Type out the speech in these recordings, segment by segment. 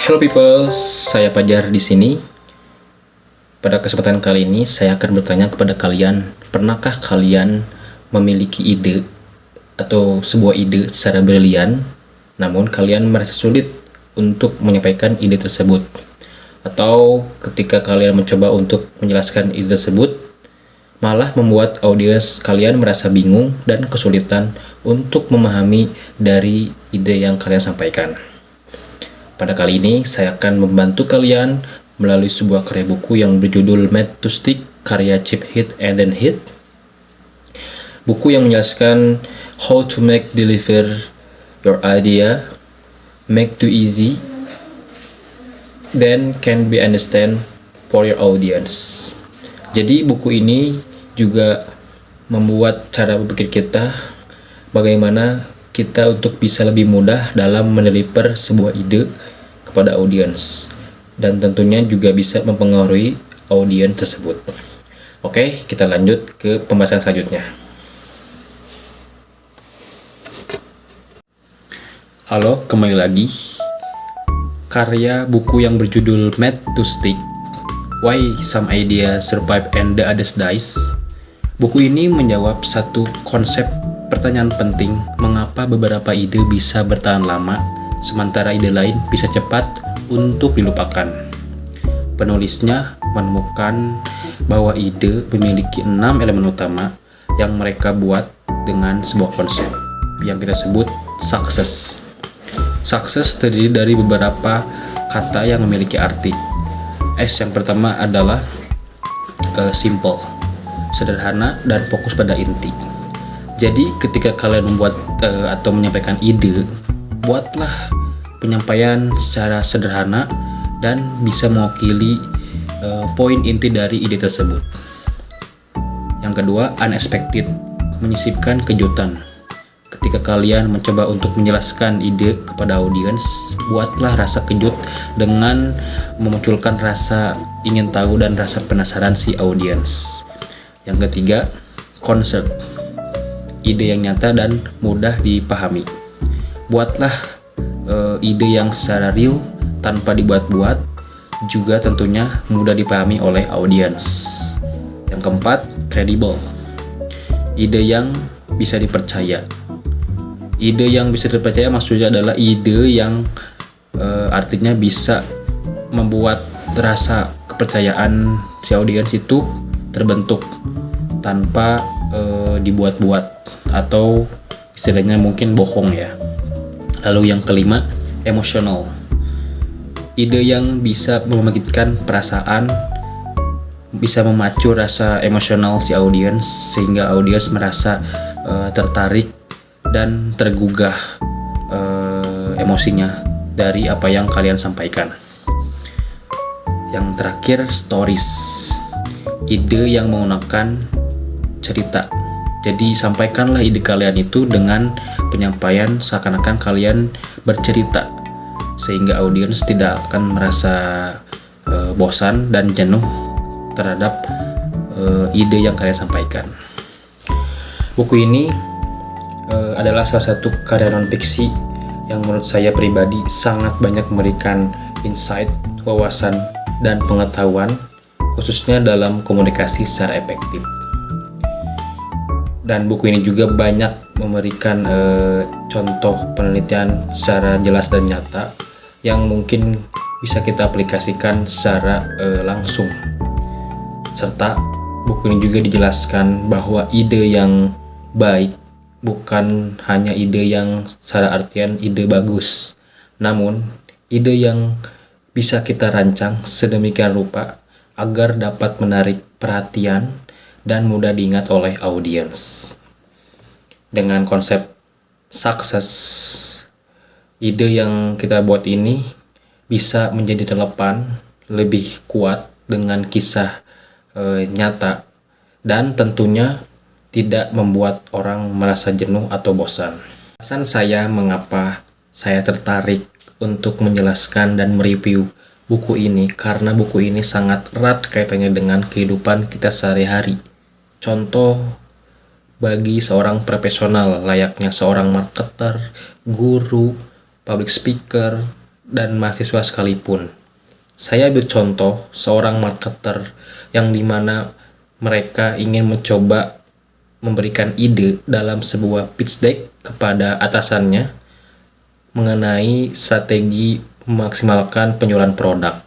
Hello people, saya Pajar di sini. Pada kesempatan kali ini saya akan bertanya kepada kalian, pernahkah kalian memiliki ide atau sebuah ide secara brilian, namun kalian merasa sulit untuk menyampaikan ide tersebut? Atau ketika kalian mencoba untuk menjelaskan ide tersebut, malah membuat audiens kalian merasa bingung dan kesulitan untuk memahami dari ide yang kalian sampaikan? Pada kali ini, saya akan membantu kalian melalui sebuah karya buku yang berjudul Made to Stick, karya Chip Heath and Dan Heath. Buku yang menjelaskan how to make deliver your idea, make too easy, then can be understand for your audience. Jadi buku ini juga membuat cara berpikir kita, bagaimana kita untuk bisa lebih mudah dalam mendeliver sebuah ide kepada audiens, dan tentunya juga bisa mempengaruhi audiens tersebut. Oke, kita lanjut ke pembahasan selanjutnya. Halo, kembali lagi. Karya buku yang berjudul Made to Stick, Why Some Idea Survive and the Others Dies. Buku ini menjawab satu konsep pertanyaan penting, mengapa beberapa ide bisa bertahan lama, sementara ide lain bisa cepat untuk dilupakan. Penulisnya menemukan bahwa ide memiliki 6 elemen utama yang mereka buat dengan sebuah konsep yang kita sebut success. Success terdiri dari beberapa kata yang memiliki arti. S yang pertama adalah simple, sederhana dan fokus pada inti. Jadi ketika kalian membuat atau menyampaikan ide, buatlah penyampaian secara sederhana dan bisa mewakili poin inti dari ide tersebut. Yang kedua, unexpected, menyisipkan kejutan. Ketika kalian mencoba untuk menjelaskan ide kepada audiens, buatlah rasa kejut dengan memunculkan rasa ingin tahu dan rasa penasaran si audiens. Yang ketiga, concert, ide yang nyata dan mudah dipahami. Buatlah ide yang secara real tanpa dibuat-buat, juga tentunya mudah dipahami oleh audiens. Yang keempat, credible, ide yang bisa dipercaya. Ide yang bisa dipercaya maksudnya adalah ide yang artinya bisa membuat rasa kepercayaan si audiens itu terbentuk tanpa dibuat-buat atau istilahnya mungkin bohong ya. Lalu yang kelima, emotional, ide yang bisa membangkitkan perasaan, bisa memacu rasa emosional si audiens sehingga audiens merasa tertarik dan tergugah emosinya dari apa yang kalian sampaikan. Yang terakhir, stories, ide yang menggunakan cerita. Jadi sampaikanlah ide kalian itu dengan penyampaian seakan-akan kalian bercerita, sehingga audiens tidak akan merasa bosan dan jenuh terhadap ide yang kalian sampaikan. Buku ini adalah salah satu karya non-fiksi yang menurut saya pribadi sangat banyak memberikan insight, wawasan, dan pengetahuan, khususnya dalam komunikasi secara efektif. Dan buku ini juga banyak memberikan contoh penelitian secara jelas dan nyata yang mungkin bisa kita aplikasikan secara langsung. Serta buku ini juga dijelaskan bahwa ide yang baik bukan hanya ide yang secara artian ide bagus, namun ide yang bisa kita rancang sedemikian rupa agar dapat menarik perhatian dan mudah diingat oleh audiens. Dengan konsep sukses, ide yang kita buat ini bisa menjadi relevan, lebih kuat dengan kisah nyata, dan tentunya tidak membuat orang merasa jenuh atau bosan. Alasan saya mengapa saya tertarik untuk menjelaskan dan mereview buku ini karena buku ini sangat erat kaitannya dengan kehidupan kita sehari-hari. Contoh bagi seorang profesional layaknya seorang marketer, guru, public speaker, dan mahasiswa sekalipun. Saya ambil contoh seorang marketer yang dimana mereka ingin mencoba memberikan ide dalam sebuah pitch deck kepada atasannya mengenai strategi memaksimalkan penjualan produk.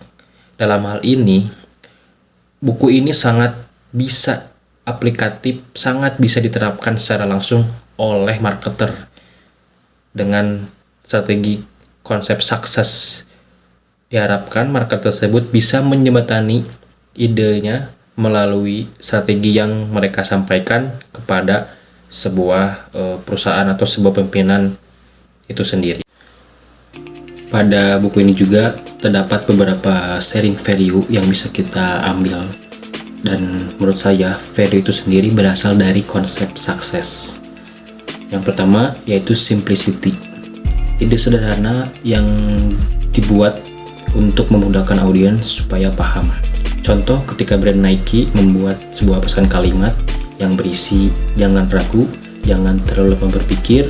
Dalam hal ini, buku ini sangat bisa aplikatif, sangat bisa diterapkan secara langsung oleh marketer dengan strategi konsep sukses. Diharapkan marketer tersebut bisa menjembatani idenya melalui strategi yang mereka sampaikan kepada sebuah perusahaan atau sebuah pimpinan itu sendiri. Pada buku ini juga terdapat beberapa sharing value yang bisa kita ambil, dan menurut saya value itu sendiri berasal dari konsep sukses. Yang pertama yaitu simplicity, ide sederhana yang dibuat untuk memudahkan audiens supaya paham. Contoh ketika brand Nike membuat sebuah pesan kalimat yang berisi jangan ragu, jangan terlalu lama berpikir,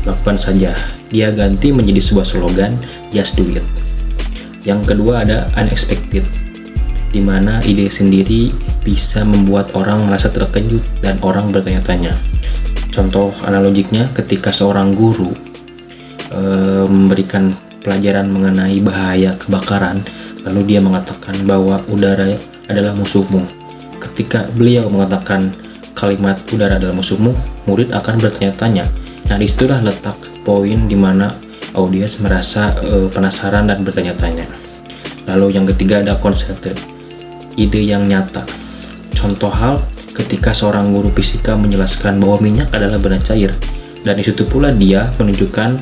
lakukan saja. Dia ganti menjadi sebuah slogan, just do it. Yang kedua ada unexpected, di mana ide sendiri bisa membuat orang merasa terkejut dan orang bertanya-tanya. Contoh analogiknya ketika seorang guru memberikan pelajaran mengenai bahaya kebakaran, lalu dia mengatakan bahwa udara adalah musuhmu. Ketika beliau mengatakan kalimat udara adalah musuhmu, murid akan bertanya-tanya. Nah, disitulah letak poin di mana audiens merasa penasaran dan bertanya-tanya. Lalu yang ketiga ada concentrate, ide yang nyata. Contoh hal ketika seorang guru fisika menjelaskan bahwa minyak adalah benda cair, dan disitu pula dia menunjukkan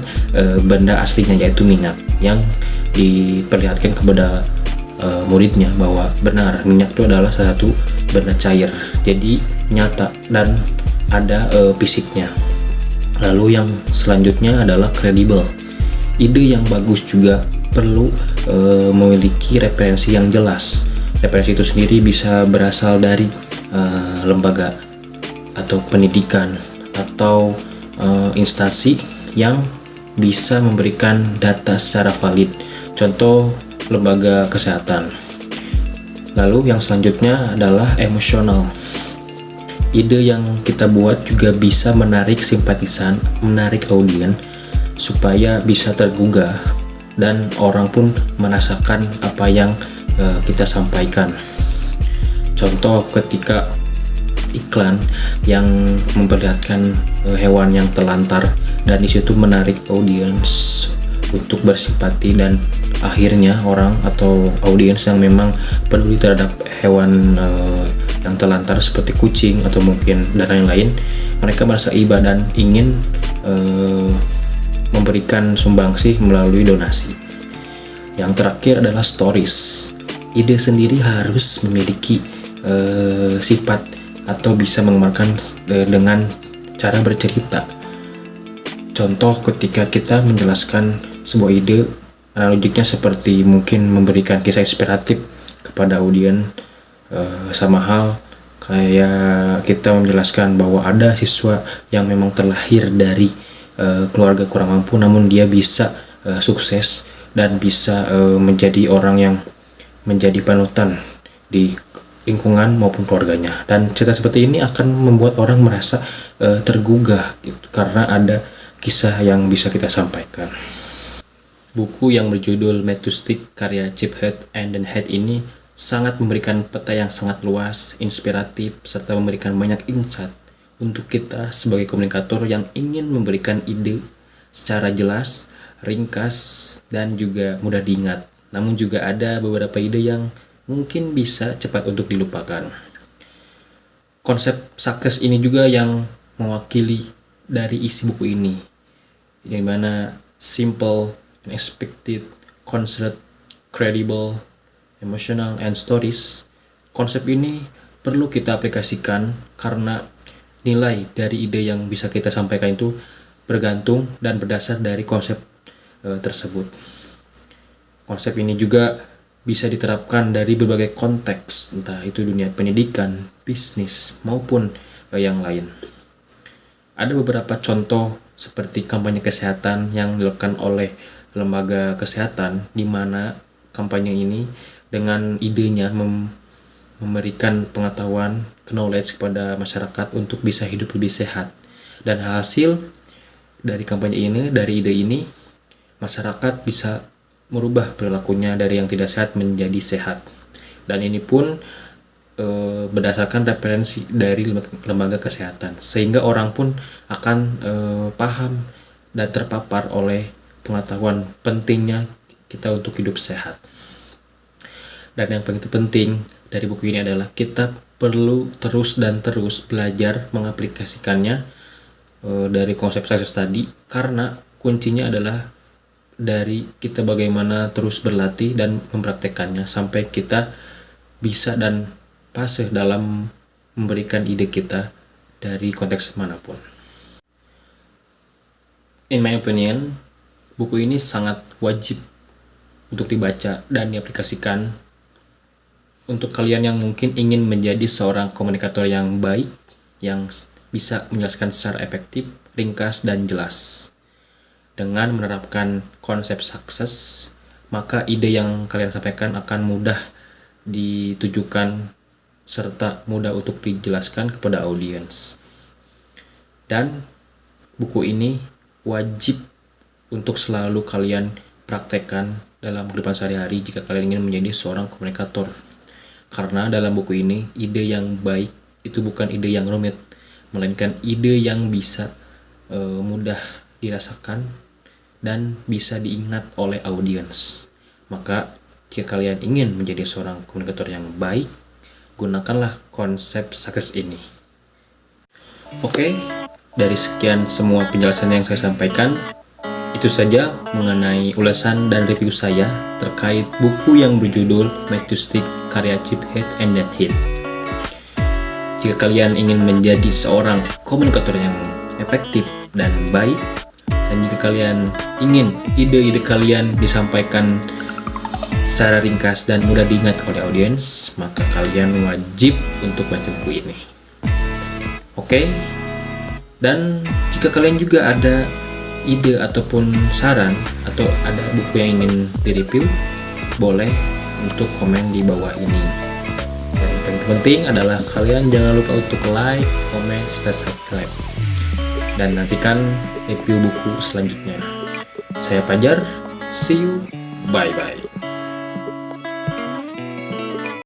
benda aslinya yaitu minyak yang diperlihatkan kepada muridnya bahwa benar minyak itu adalah salah satu benda cair, jadi nyata dan ada fisiknya. Lalu yang selanjutnya adalah credible, ide yang bagus juga perlu memiliki referensi yang jelas. Referensi itu sendiri bisa berasal dari lembaga atau pendidikan atau instansi yang bisa memberikan data secara valid. Contoh lembaga kesehatan. Lalu yang selanjutnya adalah emosional. Ide yang kita buat juga bisa menarik simpatisan, menarik audiens supaya bisa tergugah dan orang pun merasakan apa yang kita sampaikan. Contoh ketika iklan yang memperlihatkan hewan yang terlantar dan disitu menarik audiens untuk bersimpati, dan akhirnya orang atau audiens yang memang peduli terhadap hewan yang terlantar seperti kucing atau mungkin dan lain-lain, mereka merasa iba dan ingin memberikan sumbangsih melalui donasi. Yang terakhir adalah stories. Ide sendiri harus memiliki sifat atau bisa mengembangkan dengan cara bercerita. Contoh ketika kita menjelaskan sebuah ide, analogiknya seperti mungkin memberikan kisah inspiratif kepada audiens, sama hal kayak kita menjelaskan bahwa ada siswa yang memang terlahir dari keluarga kurang mampu, namun dia bisa sukses dan bisa menjadi orang yang menjadi panutan di lingkungan maupun keluarganya. Dan cerita seperti ini akan membuat orang merasa tergugah gitu, karena ada kisah yang bisa kita sampaikan. Buku yang berjudul Made to Stick karya Chip Heath and Heath ini sangat memberikan peta yang sangat luas, inspiratif, serta memberikan banyak insight untuk kita sebagai komunikator yang ingin memberikan ide secara jelas, ringkas, dan juga mudah diingat. Namun juga ada beberapa ide yang mungkin bisa cepat untuk dilupakan. Konsep sukses ini juga yang mewakili dari isi buku ini, yang mana simple, unexpected, considered, credible, emotional, and stories. Konsep ini perlu kita aplikasikan karena nilai dari ide yang bisa kita sampaikan itu bergantung dan berdasar dari konsep tersebut. Konsep ini juga bisa diterapkan dari berbagai konteks, entah itu dunia pendidikan, bisnis, maupun yang lain. Ada beberapa contoh seperti kampanye kesehatan yang dilakukan oleh lembaga kesehatan, di mana kampanye ini dengan idenya memberikan pengetahuan, knowledge kepada masyarakat untuk bisa hidup lebih sehat. Dan hasil dari kampanye ini, dari ide ini, masyarakat bisa merubah perilakunya dari yang tidak sehat menjadi sehat. Dan ini pun berdasarkan referensi dari lembaga kesehatan, sehingga orang pun akan paham dan terpapar oleh pengetahuan pentingnya kita untuk hidup sehat. Dan yang begitu penting dari buku ini adalah kita perlu terus belajar mengaplikasikannya dari konsep sukses tadi, karena kuncinya adalah dari kita bagaimana terus berlatih dan mempraktekannya sampai kita bisa dan fase dalam memberikan ide kita dari konteks manapun. In my opinion, buku ini sangat wajib untuk dibaca dan diaplikasikan untuk kalian yang mungkin ingin menjadi seorang komunikator yang baik, yang bisa menjelaskan secara efektif, ringkas, dan jelas. Dengan menerapkan konsep sukses, maka ide yang kalian sampaikan akan mudah ditujukan serta mudah untuk dijelaskan kepada audiens. Dan buku ini wajib untuk selalu kalian praktekkan dalam kehidupan sehari-hari jika kalian ingin menjadi seorang komunikator. Karena dalam buku ini, ide yang baik itu bukan ide yang rumit, melainkan ide yang bisa mudah dirasakan dan bisa diingat oleh audiens. Maka jika kalian ingin menjadi seorang komunikator yang baik, gunakanlah konsep sukses ini. Oke, dari sekian semua penjelasan yang saya sampaikan, itu saja mengenai ulasan dan review saya terkait buku yang berjudul Made to Stick karya Chip Heath and Dan Heath. Jika kalian ingin menjadi seorang komunikator yang efektif dan baik, dan jika kalian ingin ide-ide kalian disampaikan secara ringkas dan mudah diingat oleh audiens, maka kalian wajib untuk baca buku ini. Oke, dan jika kalian juga ada ide ataupun saran atau ada buku yang ingin direview, boleh untuk komen di bawah ini. Dan yang paling penting adalah kalian jangan lupa untuk like, komen, serta subscribe. Dan nantikan review buku selanjutnya. Saya Fajar, see you, bye-bye.